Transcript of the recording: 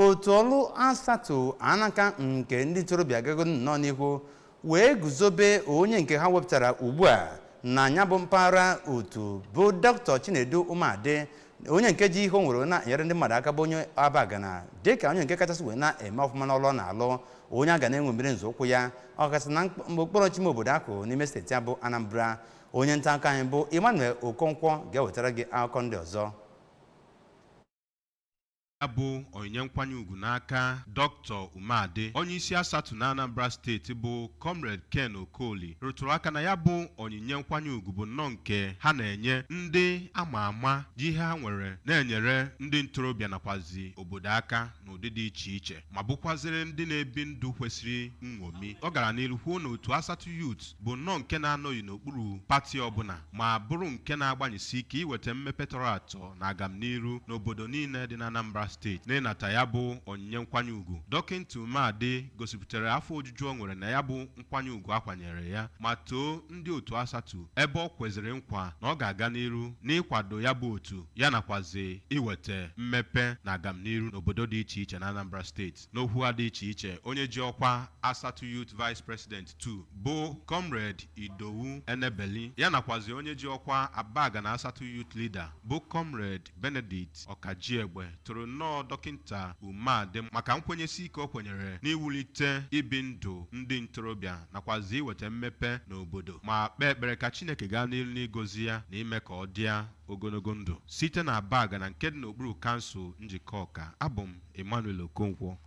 otu ọlụ asatọ anaka nke ndị ntorobịa gago nọ n'ihu wee guzobe onye nke ha wepụtara ugbu a na anya bụ mpaghara otu bụ Dr. Chinedu Umeadi, onye nke ji ihe o nwere na-enyere ndị mmadụ aka bụ onye Abagana dịka onye nke kachasị wee na-eme ọfụma n'ọlụ na-alụ, onye a ga na-enwe mmiri nzọụkwụ ya ọkasị na okporo chime obodo ahụ n'ime steeti a bụ Anambra. Onye nta akụkọ anyị bụ Emmanuel Okonkwo ga-ewetara gị akụkọ ndị ọzọ. Abụ Onyinye nkwanye ugwu n'aka Dr. Umeadi, onye isi asatọ na Anambra steeti bụ Comrade Ken Okoli rụtụrụ aka na ya bụ onyinye nkwanye ugwu bụ nnọọ nke ha na-enye ndị ama ama ji ihe ha nwere na-enyere ndị ntorobịa nakwazi obodo aka n'ụdị dị iche iche ma bụkwaziri ndị na-ebi ndụ kwesịrị nṅomi. Ọ gara n'ihu kwuo na otu asatọ youth bụ nnọọ nke na-anọghị n'okpuru pati ọbụla ma bụrụ nke na-agbanyesi ike iweta mmepe tọrọ atọ na agamniru n'obodo niile dị na Anambra steeti. N'ịnata ya bụ onyinye nkwanye ugwu, Dọkịta Umeadi gosipụtara afọ ojuju o nwere na ya bụ nkwanye ugwu akwanyere ya ma too ndị otu asatọ ebe ọ kweziri nkwa na ọ ga-aga n'iru n'ịkwado ya bụ otu ya nakwazi iweta mmepe na agamniru n'obodo dị iche iche na Anambra steeti. N'okwu ha dị iche iche, onye ji ọkwa asatọ Youth Vice President 2 bụ Comrade Idowu Enebeli ya nakwazi onye ji ọkwa Abagana asatọ Youth Leader bụ Comrade Benedict Ọkajiegbe tụrụ nnọọ Dọkịta Umeadi maka nkwenyesi ike o kwenyere n'iwulite ibi ndụ ndị ntorobịa nakwazi iweta mmepe n'obodo ma kpee ekpere ka Chineke gaa n'ihu n'igozi ya na ime ka ọ dịa ogologo ndụ. Site na Abagana nke dị n'okpuru kansụl njikọ Ọka, abụ m Emmanuel Okonkwo.